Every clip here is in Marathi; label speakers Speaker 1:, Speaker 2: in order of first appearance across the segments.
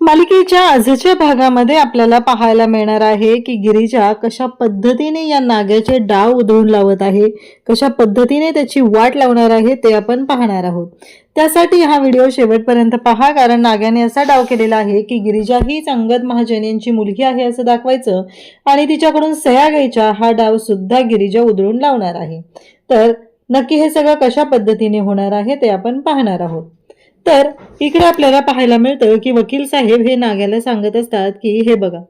Speaker 1: मालिकेच्या आजच्या भागामध्ये आपल्याला पाहायला मिळणार आहे की गिरिजा कशा पद्धतीने या नाग्याचे डाव उधळून लावत आहे, कशा पद्धतीने त्याची वाट लावणार आहे ते आपण पाहणार आहोत। त्यासाठी हा व्हिडिओ शेवटपर्यंत पहा, कारण नाग्याने असा डाव केलेला आहे की गिरिजा हीच अंगद महाजन यांची मुलगी आहे असं दाखवायचं आणि तिच्याकडून सह्या घ्यायच्या। हा डाव सुद्धा गिरिजा उधळून लावणार आहे। तर नक्की हे सगळं कशा पद्धतीने होणार आहे ते आपण पाहणार आहोत। तर इकडे आपल्याला पाहायला मिळतं की वकील साहेब हे नाग्याला सांगत असतात की हे बघा,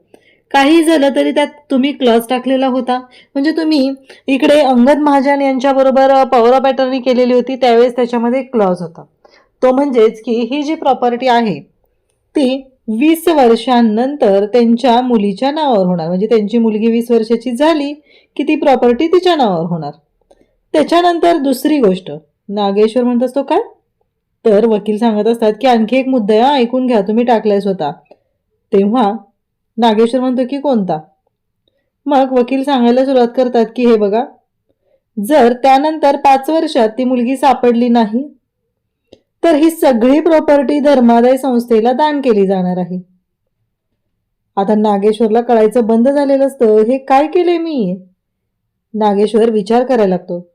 Speaker 1: काही झालं तरी त्यात तुम्ही क्लॉज टाकलेला होता, म्हणजे तुम्ही इकडे अंगद महाजन यांच्या बरोबर पॉवर ऑफ अटर्नी केलेली होती, त्यावेळेस त्याच्यामध्ये क्लॉज होता तो म्हणजेच की ही जी प्रॉपर्टी आहे ती 20 वर्षांनंतर त्यांच्या मुलीच्या नावावर होणार। म्हणजे त्यांची मुलगी 20 वर्षाची झाली की ती प्रॉपर्टी तिच्या नावावर होणार। त्याच्यानंतर दुसरी गोष्ट नागेश्वर म्हणत असतो काय, तर वकील सांगत असतात की आणखी एक मुद्दा आहे, ऐकून घ्या, तुम्ही टाकलाय स्वतः। तेव्हा नागेश्वर म्हणतो की कोणता? मग वकील सांगायला सुरुवात करतात की हे बघा, जर त्यानंतर 5 वर्षात ती मुलगी सापडली नाही तर ही सगळी प्रॉपर्टी धर्मादाय संस्थेला दान केली जाणार आहे। आता नागेश्वरला कळायचं बंद झालेलं असतं, हे काय केले मी? नागेश्वर विचार करायला लागतो।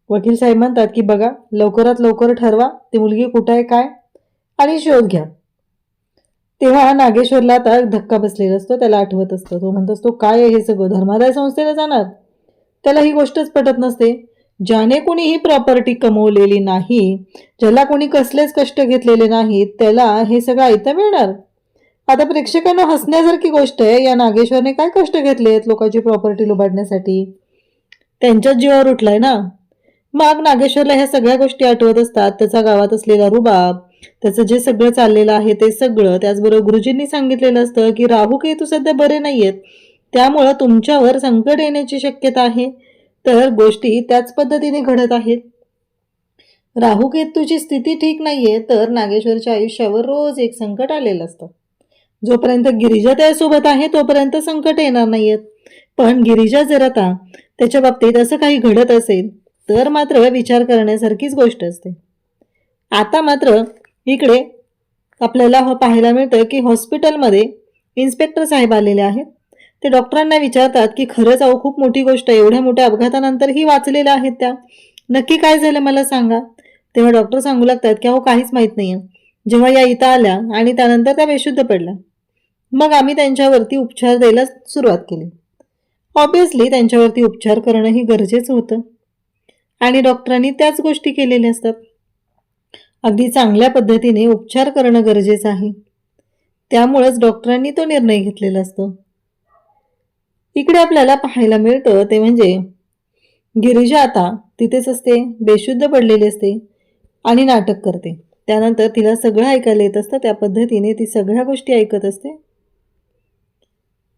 Speaker 1: वकील साहेब म्हणतात की बघा, लवकरात लवकर ठरवा ती मुलगी कुठे आहे काय आणि शोध घ्या। तेव्हा नागेश्वरला आता धक्का बसलेला असतो, त्याला आठवत असतं, तो म्हणत असतो काय आहे हे सगळं, धर्मादाय संस्थेला जाणार? त्याला ही गोष्टच पटत नसते। ज्याने कोणी ही प्रॉपर्टी कमवलेली नाही, ज्याला कोणी कसलेच कष्ट घेतलेले नाहीत, त्याला हे सगळं ऐकता मिळणार? आता प्रेक्षकांना हसण्यासारखी गोष्ट आहे, या नागेश्वरने काय कष्ट घेतलेत लोकांची प्रॉपर्टी लुबाडण्यासाठी? त्यांच्याच जीवावर उठलाय ना। मग नागेश्वरला ह्या सगळ्या गोष्टी आठवत असतात, त्याचा गावात असलेला रुबाब, त्याचं जे सगळं चाललेलं आहे ते सगळं, त्याचबरोबर गुरुजींनी सांगितलेलं असतं की राहू केतू सध्या बरे नाहीयेत, त्यामुळं तुमच्यावर संकट येण्याची शक्यता आहे। तर गोष्टी त्याच पद्धतीने घडत आहेत। राहू केतूची स्थिती ठीक नाहीये, तर नागेश्वरच्या आयुष्यावर रोज एक संकट आलेलं असतं। जोपर्यंत गिरिजा त्यासोबत आहे तोपर्यंत संकट येणार नाहीयेत, पण गिरिजा जर आता त्याच्या बाबतीत असं काही घडत असेल तर मात्र विचार करण्यासारखीच गोष्ट असते। आता मात्र इकडे आपल्याला पाहायला मिळतं की हॉस्पिटलमध्ये इन्स्पेक्टर साहेब आलेले आहेत। ते डॉक्टरांना विचारतात की खरंच अहो खूप मोठी गोष्ट आहे, एवढ्या मोठ्या अपघातानंतरही वाचलेल्या आहेत त्या, नक्की काय झालं मला सांगा। तेव्हा डॉक्टर सांगू लागतात की अहो काहीच माहित नाहीये, जेव्हा या इथं आल्या आणि त्यानंतर त्या बेशुद्ध पडल्या, मग आम्ही त्यांच्यावरती उपचार द्यायला सुरुवात केली। ऑब्विसली त्यांच्यावरती उपचार करणंही गरजेचं होतं आणि डॉक्टरांनी त्याच गोष्टी केलेल्या असतात। अगदी चांगल्या पद्धतीने उपचार करणं गरजेचं आहे, त्यामुळेच डॉक्टरांनी तो निर्णय घेतलेला असतो। इकडे आपल्याला पाहायला मिळतं ते म्हणजे गिरिजा आता तिथेच असते, बेशुद्ध पडलेली असते आणि नाटक करते। त्यानंतर तिला सगळं ऐकायला येत असतं, त्या पद्धतीने ती सगळ्या गोष्टी ऐकत असते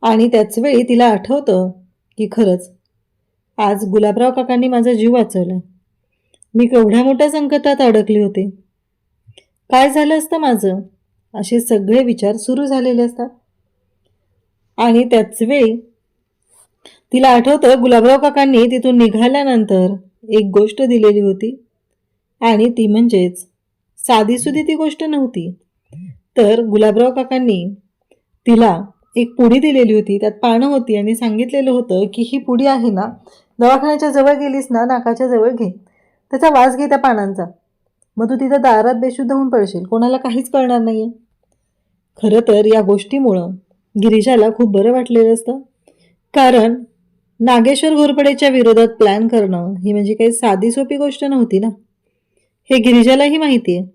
Speaker 1: आणि त्याच वेळी तिला आठवतं की खरंच आज गुलाबराव काकांनी माझा जीव वाचवलाय, मी केवढ्या मोठ्या संकटात अडकले होते, काय झालं असतं माझं, असे सगळे विचार सुरू झालेले असतात। आणि त्याच वेळी तिला आठवतं गुलाबराव काकांनी तिथून निघाल्यानंतर एक गोष्ट दिलेली होती आणि ती म्हणजेच साधीसुधी ती गोष्ट नव्हती, तर गुलाबराव काकांनी तिला एक पुडी दिलेली होती, त्यात पानं होती आणि सांगितलेलं होतं की ही पुडी आहे ना, दवाखान्याच्या जवळ गेलीस ना, नाकाच्या जवळ घे, त्याचा वास घे त्या पानांचा, मग तू तिथं दारात बेशुद्ध होऊन पडशील, कोणाला काहीच कळणार नाहीये। खरं तर या गोष्टीमुळं गिरिजाला खूप बरं वाटलेलं असतं, कारण नागेश्वर घोरपडेच्या विरोधात प्लॅन करणं ही म्हणजे काही साधी सोपी गोष्ट नव्हती ना, हे गिरिजालाही माहिती आहे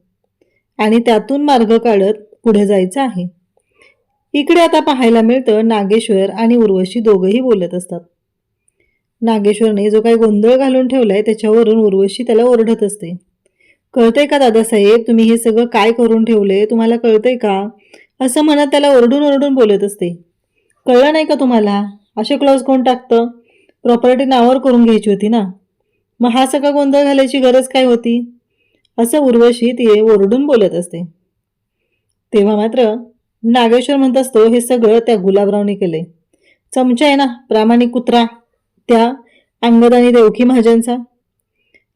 Speaker 1: आणि त्यातून मार्ग काढत पुढे जायचं आहे। इकडे आता पाहायला मिळतं नागेश्वर आणि उर्वशी दोघंही बोलत असतात। नागेश्वरने जो काही गोंधळ घालून ठेवलाय त्याच्यावरून उर्वशी त्याला ओरडत असते, कळतंय का दादासाहेब, तुम्ही हे सगळं काय करून ठेवले, तुम्हाला कळतंय का, असं म्हणत त्याला ओरडून ओरडून बोलत असते। कळलं नाही का तुम्हाला, असे क्लॉज कोण टाकतं, प्रॉपर्टी नावावर करून घ्यायची होती ना, मग हा सगळा गोंधळ घालायची गरज काय होती, असं उर्वशी ती ओरडून बोलत असते। तेव्हा मात्र नागेश्वर म्हणत असतो हे सगळं त्या गुलाबरावने केलंय, चमचा आहे ना प्रामाणिक कुत्रा त्या अंगद आणि देवकी महाजनचा,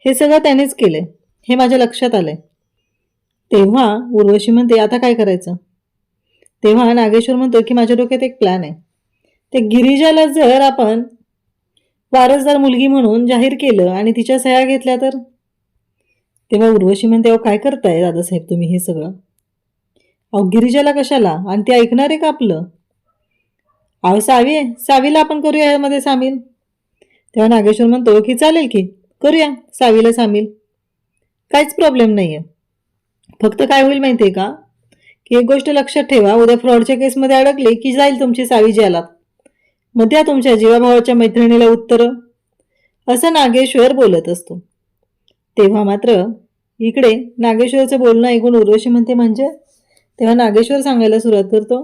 Speaker 1: हे सगळं त्यानेच केलंय, हे माझ्या लक्षात आलंय। तेव्हा उर्वशी म्हणते आता काय करायचं, तेव्हा नागेश्वर म्हणतो की माझ्या डोक्यात एक प्लॅन आहे. ते गिरिजाला जर आपण वारसदार मुलगी म्हणून जाहीर केलं आणि तिच्या सह्या घेतल्या तर. तेव्हा उर्वशी म्हणते, अहो काय करताय दादासाहेब तुम्ही हे सगळं? अहो गिरिजाला कशाला, आणि ते ऐकणार आहे का आपलं? अहो सावी आहे, सावीला आपण करूया यामध्ये सामील. तेव्हा नागेश्वर म्हणतो की चालेल की करूया सावीला सामील, काहीच प्रॉब्लेम नाहीये. फक्त काय होईल माहितीये का, की एक गोष्ट लक्षात ठेवा, उद्या फ्रॉडच्या केसमध्ये अडकले की जाईल तुमची सावी जेलात. मग द्या तुमच्या जीवाभावाच्या मैत्रिणीला उत्तरं, असं नागेश्वर बोलत असतो. तेव्हा मात्र इकडे नागेश्वरचं बोलणं ऐकून उर्वशी म्हणते म्हणजे. तेव्हा नागेश्वर सांगायला सुरुवात करतो,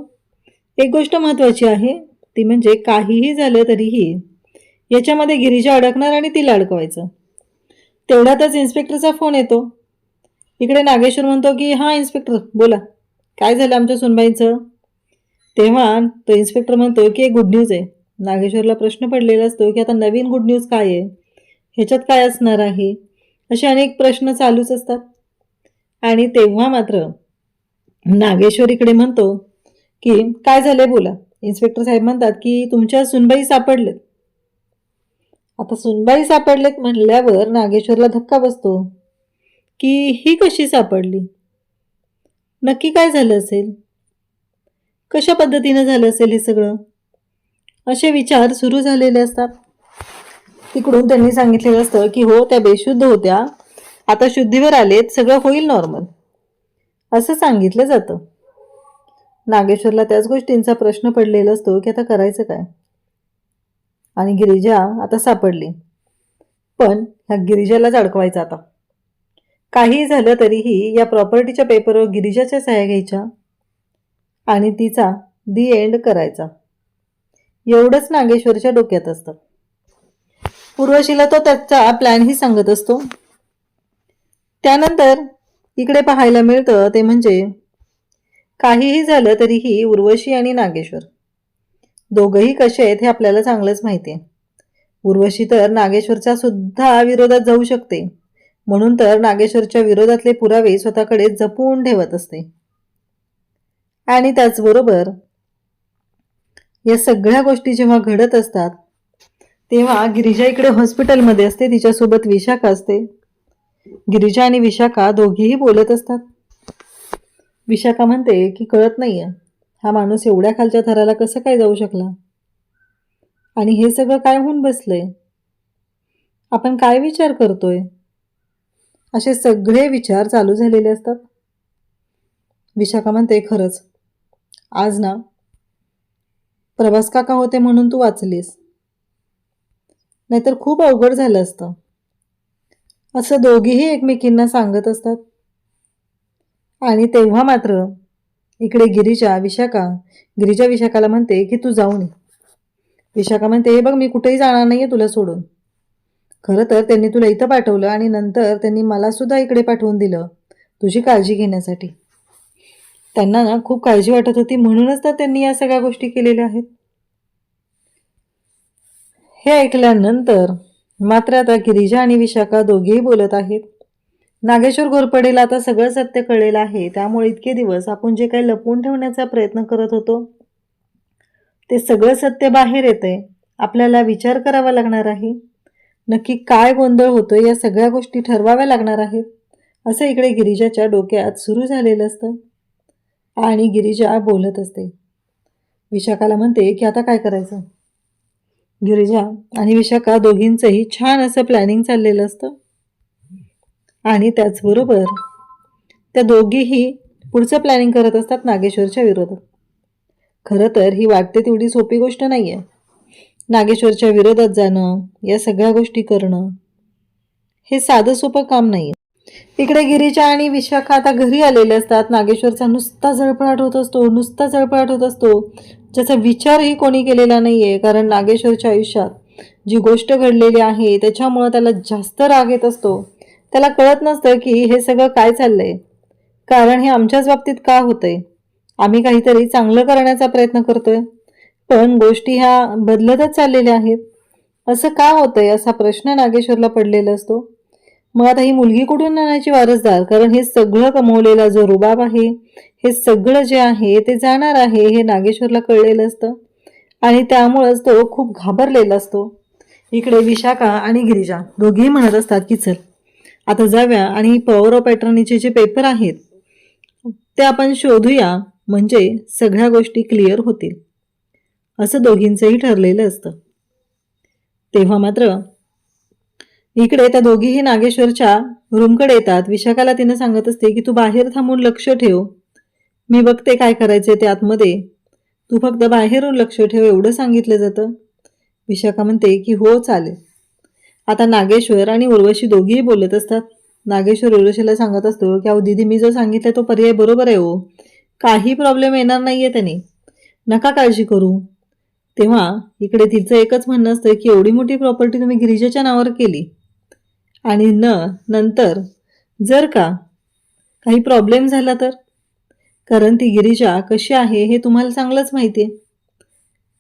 Speaker 1: एक गोष्ट महत्वाची आहे, ती म्हणजे काहीही झालं तरीही याच्यामध्ये गिरिजा अडकणार आणि तिला अडकवायचं. तेवढ्यातच इन्स्पेक्टरचा फोन येतो. इकडे नागेश्वर म्हणतो की हां इन्स्पेक्टर बोला, काय झालं आमच्या सुनबाईंचं? तेव्हा तो इन्स्पेक्टर म्हणतो की एक गुड न्यूज आहे. नागेश्वरला प्रश्न पडलेला असतो की आता नवीन गुड न्यूज काय आहे, ह्याच्यात काय असणार आहे, असे अनेक प्रश्न चालूच असतात. आणि तेव्हा मात्र नागेश्वर इकडे म्हणतो की काय झालंय बोला. इन्स्पेक्टर साहेब म्हणतात की तुमच्या सुनबाई सापडलेत. आता सुनबाई सापडलेत म्हणल्यावर नागेश्वरला धक्का बसतो की ही कशी सापडली, नक्की काय झालं असेल, कशा पद्धतीनं झालं असेल हे सगळं, असे विचार सुरू झालेले असतात. तिकडून त्यांनी सांगितलेलं असतं की हो त्या बेशुद्ध होत्या, आता शुद्धीवर आलेत, सगळं होईल नॉर्मल, असं सांगितलं जातं. नागेश्वरला त्याच गोष्टींचा प्रश्न पडलेला असतो की आता करायचं काय. आणि गिरिजा आता सापडली, पण ह्या गिरिजालाच अडकवायचं आता. काही झालं तरीही या प्रॉपर्टीच्या पेपरवर गिरिजाच्या सह्या घ्यायच्या आणि तिचा दी एंड करायचा, एवढंच नागेश्वरच्या डोक्यात असतं. उर्वशीला तो त्याचा प्लॅनही सांगत असतो. त्यानंतर इकडे पाहायला मिळतं ते म्हणजे काहीही झालं तरीही उर्वशी आणि नागेश्वर दोघंही कसे आहेत हे आपल्याला चांगलंच माहिती आहे. उर्वशी तर नागेश्वरच्या सुद्धा विरोधात जाऊ शकते, म्हणून तर नागेश्वरच्या विरोधातले पुरावे स्वतःकडे जपून ठेवत असते. आणि त्याचबरोबर या सगळ्या गोष्टी जेव्हा घडत असतात तेव्हा गिरिजा इकडे हॉस्पिटलमध्ये असते, तिच्यासोबत विशाखा असते. गिरिजा आणि विशाखा दोघीही बोलत असतात. विशाखा म्हणते की कळत नाहीये हा माणूस एवढ्या खालच्या थराला कसं काय जाऊ शकला, आणि हे सगळं काय होऊन बसलंय, आपण काय विचार करतोय, असे सगळे विचार चालू झालेले असतात. विशाखा म्हणते खरंच आज ना प्रभास काका होते म्हणून तू वाचलीस, नाहीतर खूप अवघड झालं असतं, असं दोघीही एकमेकींना सांगत असतात. आणि तेव्हा मात्र इकडे गिरिजा विशाखाला म्हणते की तू जाऊन ये. विशाखा म्हणते हे बघ मी कुठेही जाणार नाहीये तुला सोडून. खरं तर त्यांनी तुला इथं पाठवलं आणि नंतर त्यांनी मला सुद्धा इकडे पाठवून दिलं तुझी काळजी घेण्यासाठी. त्यांना ना खूप काळजी वाटत होती, म्हणूनच तर त्यांनी या सगळ्या गोष्टी केलेल्या आहेत. हे ऐकल्यानंतर मात्र आता गिरिजा आणि विशाखा दोघेही बोलत आहेत. नागेश्वर घोरपडेला आता सगळं सत्य कळलेलं आहे, त्यामुळे इतके दिवस आपण जे काही लपवून ठेवण्याचा प्रयत्न करत होतो ते सगळं सत्य बाहेर येतंय. आपल्याला विचार करावा लागणार आहे, नक्की काय गोंधळ होतोय, या सगळ्या गोष्टी ठरवाव्या लागणार आहेत, असं इकडे गिरिजाच्या डोक्यात सुरू झालेलं असतं. आणि गिरिजा बोलत असते. विशाखाला म्हणते की आता काय करायचं. गिरिजा आणि विशाखा दोघींचंही छान असं प्लॅनिंग चाललेलं असतं. आणि त्याचबरोबर त्या दोघीही पुढचं प्लॅनिंग करत असतात नागेश्वरच्या विरोधात. खरं तर ही वाटते तेवढी सोपी गोष्ट नाही आहे. नागेश्वरच्या विरोधात जाणं, या सगळ्या गोष्टी करणं हे साधं सोपं काम नाही आहे. इकडे गिरिजा आणि विशाखा आता घरी आलेले असतात. नागेश्वरचा नुसता जळफळाट होत असतो, ज्याचा विचारही कोणी केलेला नाही आहे. कारण नागेश्वरच्या आयुष्यात जी गोष्ट घडलेली आहे त्याच्यामुळं त्याला जास्त राग येत असतो. त्याला कळत नसतं की हे सगळं काय चाललंय, कारण हे आमच्याच बाबतीत का होतंय. आम्ही काहीतरी चांगलं करण्याचा प्रयत्न करतोय, पण गोष्टी ह्या बदलतच चाललेल्या आहेत. असं का होतंय असा प्रश्न नागेश्वरला पडलेला असतो. मग आता ही मुलगी कुठून आणायची वारसदार? कारण हे सगळं कमवलेला जो रुबाब आहे, हे सगळं जे आहे ते जाणार आहे हे नागेश्वरला कळलेलं असतं आणि त्यामुळेच तो खूप घाबरलेला असतो. इकडे विशाखा आणि गिरिजा दोघेही म्हणत असतात की चल आता जाऊया आणि पॉवर ऑफ अटर्नीचे जे पेपर आहेत ते आपण शोधूया, म्हणजे सगळ्या गोष्टी क्लिअर होतील, असं दोघींचंही ठरलेलं असतं. तेव्हा मात्र इकडे त्या दोघीही नागेश्वरच्या रूमकडे येतात. विशाखाला तिने सांगत असते की तू बाहेर थांबून लक्ष ठेव, मी बघते काय करायचे ते आतमध्ये, तू फक्त बाहेरून लक्ष ठेव, एवढं सांगितलं जातं. विशाखा म्हणते की हो चालेल. आता नागेश्वर आणि उर्वशी दोघीही बोलत असतात. नागेश्वर उर्वशीला सांगत असतो की अहो दीदी, मी जो सांगितलं तो पर्याय बरोबर आहे हो, काही प्रॉब्लेम येणार नाहीये त्याने, नका काळजी करू. तेव्हा इकडे तिचं एकच म्हणणं असतं की एवढी मोठी प्रॉपर्टी तुम्ही गिरिजाच्या नावावर केली आणि नंतर जर का काही प्रॉब्लेम झाला तर, कारण ती गिरिजा कशी आहे हे तुम्हाला चांगलंच माहिती आहे,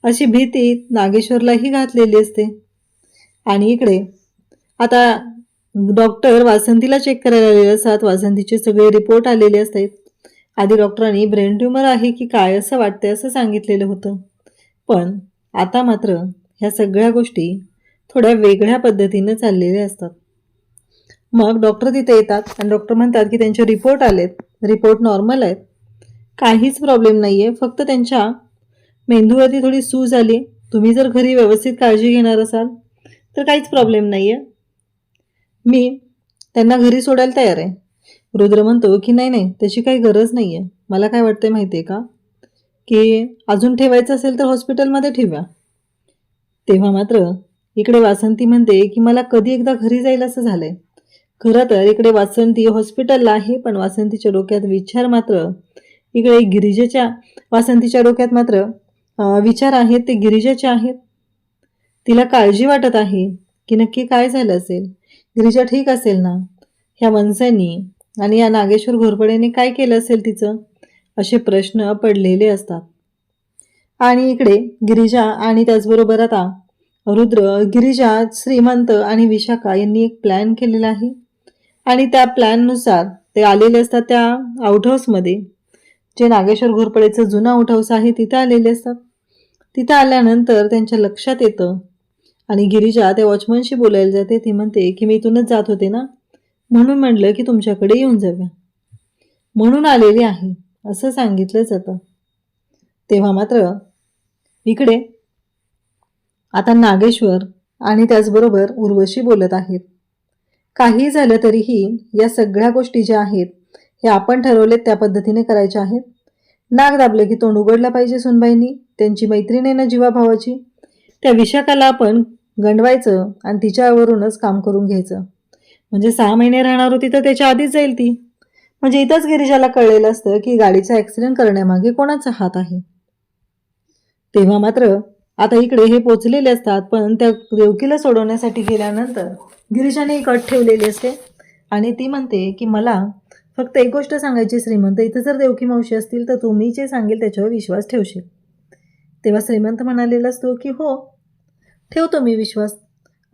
Speaker 1: अशी भीती नागेश्वरलाही घातलेली असते. आणि इकडे आता डॉक्टर वासंतीला चेक करायला आलेले असतात. वासंतीचे सगळे रिपोर्ट आलेले असतात. आधी डॉक्टरांनी ब्रेन ट्यूमर आहे की काय असं वाटतंय असं सांगितलेलं होतं, पण आता मात्र ह्या सगळ्या गोष्टी थोड्या वेगळ्या पद्धतीनं चाललेल्या असतात. मग डॉक्टर तिथे येतात आणि डॉक्टर म्हणतात की त्यांचे रिपोर्ट आलेत, रिपोर्ट नॉर्मल आहेत, काहीच प्रॉब्लेम नाही आहे, फक्त त्यांच्या मेंदूवरती थोडी सूज आली, तुम्ही जर घरी व्यवस्थित काळजी घेणार असाल तर काहीच प्रॉब्लेम नाही आहे, मी त्यांना घरी सोडायला तयार आहे. रुद्र म्हणतो की नाही नाही, त्याची काही गरज नाही आहे, मला काय वाटतंय माहिती आहे का, की अजून ठेवायचं असेल तर हॉस्पिटलमध्ये ठेवा. तेव्हा मात्र इकडे वासंती म्हणते की मला कधी एकदा घरी जाईल असं झालंय. खरं तर इकडे वासंती हॉस्पिटलला आहे, पण वासंतीच्या डोक्यात विचार मात्र इकडे वासंतीच्या डोक्यात मात्र विचार आहेत ते गिरिजाचे आहेत. तिला काळजी वाटत आहे की नक्की काय झालं असेल, गिरिजा ठीक असेल ना, ह्या वंशांनी आणि या नागेश्वर घोरपडेने काय केलं असेल तिचं, असे प्रश्न पडलेले असतात. आणि इकडे गिरिजा आणि त्याचबरोबर आता रुद्र, गिरिजा, श्रीमंत आणि विशाखा यांनी एक प्लॅन केलेला आहे आणि त्या प्लॅननुसार ते आलेले असतात त्या आउटहाऊसमध्ये, जे नागेश्वर घोरपडेचं जुनं आउटहाऊस आहे तिथं आलेले असतात. तिथं आल्यानंतर त्यांच्या लक्षात येतं आणि गिरिजा त्या वॉचमनशी बोलायला जाते. ती म्हणते की मी इथूनच जात होते ना, म्हणून म्हणलं की तुमच्याकडे येऊन जाऊया, म्हणून आलेली आहे असं सांगितलं जातं. तेव्हा मात्र इकडे आता नागेश्वर आणि त्याचबरोबर उर्वशी बोलत आहेत. काही झालं तरीही या सगळ्या गोष्टी ज्या आहेत हे आपण ठरवलेत त्या पद्धतीने करायच्या आहेत. नाक दाबले की तोंड उघडलं पाहिजे सुनबाईंनी, त्यांची मैत्रीण आहे ना जीवाभावाची, त्या विशाखाला आपण गंडवायचं आणि तिच्यावरूनच काम करून घ्यायचं, म्हणजे 6 महिने राहणार होती तर त्याच्या आधीच जाईल ती. म्हणजे इथंच गिरिजाला कळलेलं असतं की गाडीचा ॲक्सिडेंट करण्यामागे कोणाचा हात आहे. तेव्हा मात्र आता इकडे हे पोचलेले असतात, पण त्या देवकीला सोडवण्यासाठी गेल्यानंतर गिरिजाने एक अट ठेवलेली असते आणि ती म्हणते की मला फक्त एक गोष्ट सांगायची श्रीमंत, इथं जर देवकी मावशी असतील तर तुम्ही जे सांगेल त्याच्यावर विश्वास ठेवशील. तेव्हा श्रीमंत म्हणालेला असतो की हो ठेवतो मी विश्वास,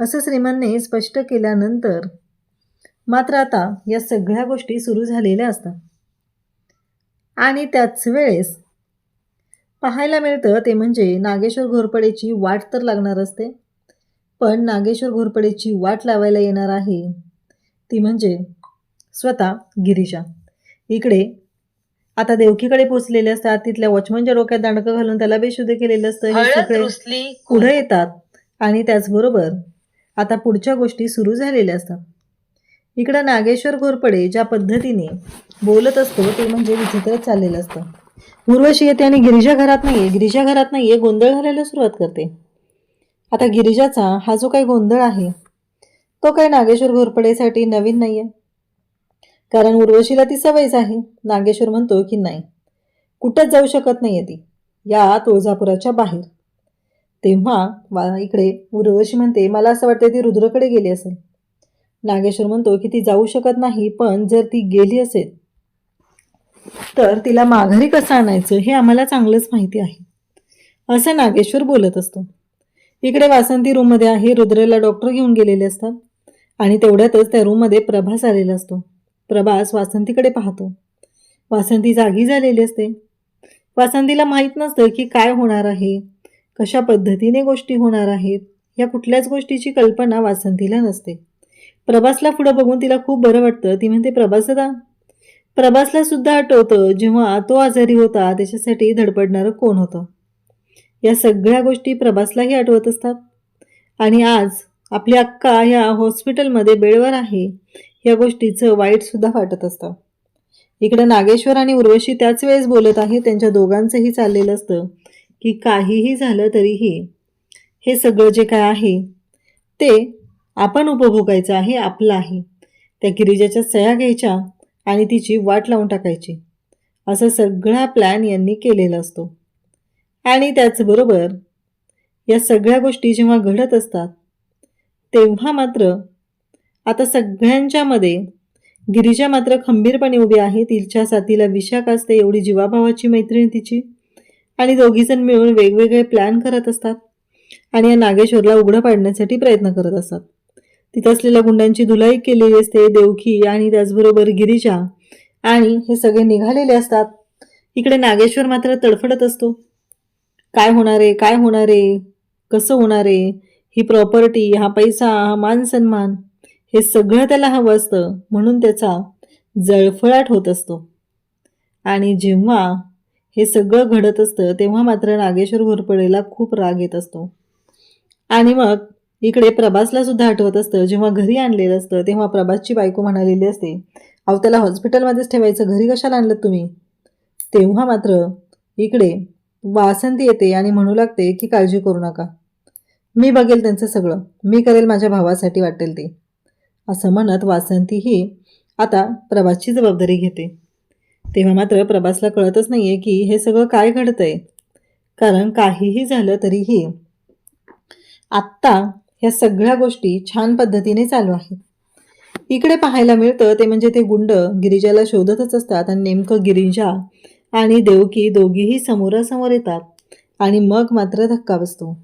Speaker 1: असं श्रीमंतने स्पष्ट केल्यानंतर मात्र आता या सगळ्या गोष्टी सुरू झालेल्या असतात. आणि त्याच वेळेस पाहायला मिळतं ते म्हणजे नागेश्वर घोरपडेची वाट तर लागणार असते, पण नागेश्वर घोरपडेची वाट लावायला येणार आहे ती म्हणजे स्वतः गिरिजा. इकडे आता देवकीकडे पोचलेले असतात, तिथल्या वॉचमनच्या डोक्यात दांडकं घालून त्याला बेशुद्ध केलेलं असतं. हे सगळे पुढे येतात आणि त्याचबरोबर आता पुढच्या गोष्टी सुरू झालेल्या असतात. इकडं नागेश्वर घोरपडे ज्या पद्धतीने बोलत असतो ते म्हणजे विचित्रच चाललेलं असतं. उर्वशी येते आणि गिरिजा घरात नाहीये, गोंधळ घालायला सुरुवात करते. आता गिरिजाचा हा जो काही गोंधळ आहे तो काही नागेश्वर घोरपडेसाठी नवीन नाहीये, कारण उर्वशीला ती सवयच आहे. नागेश्वर म्हणतो की नाही, कुठंच जाऊ शकत नाहीये ती या तुळजापुराच्या बाहेर. तेव्हा इकडे उर्वशी म्हणते मला असं वाटतं ती रुद्रकडे गेली असेल. नागेश्वर म्हणतो की ती जाऊ शकत नाही, पण जर ती गेली असेल तर तिला माघारी कसं आणायचं हे आम्हाला चांगलंच माहिती आहे, असं नागेश्वर बोलत असतो. इकडे वासंती रूममध्ये आहे. रुद्रला डॉक्टर घेऊन गेलेले असतात आणि तेवढ्यातच त्या रूममध्ये प्रभास आलेला असतो. प्रभास वासंतीकडे पाहतो. वासंती जागी झालेली असते. वासंतीला माहीत नसतं की काय होणार आहे, कशा पद्धतीने गोष्टी होणार आहेत. या कुठल्याच गोष्टीची कल्पना वासंतीला नसते. प्रभासला पुढं बघून तिला खूप बरं वाटतं. ती म्हणते, प्रभास दादा. प्रभासला सुद्धा आठवतं जेव्हा तो आजारी होता त्याच्यासाठी धडपडणारं कोण होतं. या सगळ्या गोष्टी प्रभासलाही आठवत असतात. आणि आज आपली अक्का ह्या हॉस्पिटलमध्ये बेडवर आहे या गोष्टीचं वाईटसुद्धा वाटत असतं. इकडं नागेश्वर आणि उर्वशी त्याच वेळेस बोलत आहे. त्यांच्या दोघांचंही चाललेलं असतं की काहीही झालं तरीही हे सगळं जे काय आहे ते आपण उपभोगायचं आहे, आपलं आहे. त्या गिरिजाच्या सह्या घ्यायच्या आणि तिची वाट लावून टाकायची, असा सगळा प्लॅन यांनी केलेला असतो. आणि त्याचबरोबर या सगळ्या गोष्टी जेव्हा घडत असतात तेव्हा मात्र आता सगळ्यांच्यामध्ये गिरिजा मात्र खंबीरपणे उभी आहे. तिच्या साथीला विशाखा असते, एवढी जीवाभावाची मैत्रीण तिची. आणि दोघीजण मिळून वेगवेगळे प्लॅन करत असतात आणि या नागेश्वरला उघडं पाडण्यासाठी प्रयत्न करत असतात. तिथं असलेल्या गुंडांची धुलाई केलेली असते. देवकी आणि त्याचबरोबर गिरिजा आणि हे सगळे निघालेले असतात. इकडे नागेश्वर मात्र तडफडत असतो. काय होणार आहे, काय होणार आहे, कसं होणार आहे, ही प्रॉपर्टी, हा पैसा, हा मान सन्मान, हे सगळं त्याला हवं असतं. म्हणून त्याचा जळफळाट होत असतो. आणि जेव्हा हे सगळं घडत असतं तेव्हा मात्र नागेश्वर घोरपडेला खूप राग येत असतो. आणि मग इकडे प्रभासला सुद्धा आठवत असतं. जेव्हा घरी आणलेलं असतं तेव्हा प्रभासची बायको म्हणालेली असते, अहो त्याला हॉस्पिटलमध्येच ठेवायचं, घरी कशाला आणलं तुम्ही. तेव्हा मात्र इकडे वासंती येते आणि म्हणू लागते की काळजी करू नका, मी बघेल त्यांचं सगळं, मी करेल माझ्या भावासाठी वाटेल ते. असं म्हणत वासंती ही आता प्रभासची जबाबदारी घेते. तेव्हा मात्र प्रभासला कळतच नाहीये की हे सगळं काय घडतंय. कारण काहीही झालं तरीही आत्ता ह्या सगळ्या गोष्टी छान पद्धतीने चालू आहेत. इकडे पाहायला मिळतं ते म्हणजे ते गुंड गिरिजाला शोधतच असतात आणि नेमकं गिरिजा आणि देवकी दोघीही समोरासमोर येतात. आणि मग मात्र धक्का बसतो.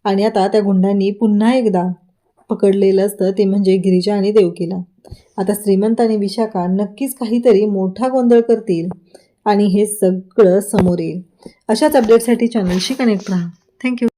Speaker 1: आणि आता त्या गुंडांनी पुन्हा एकदा पकडलेलं असतं ते म्हणजे गिरिजा आणि देवकीला. आता श्रीमंत आणि विशाखा नक्कीच काहीतरी मोठा गोंधळ करतील आणि हे सगळं समोर येईल. अशाच अपडेटसाठी चॅनलशी कनेक्ट राहा. थँक्यू.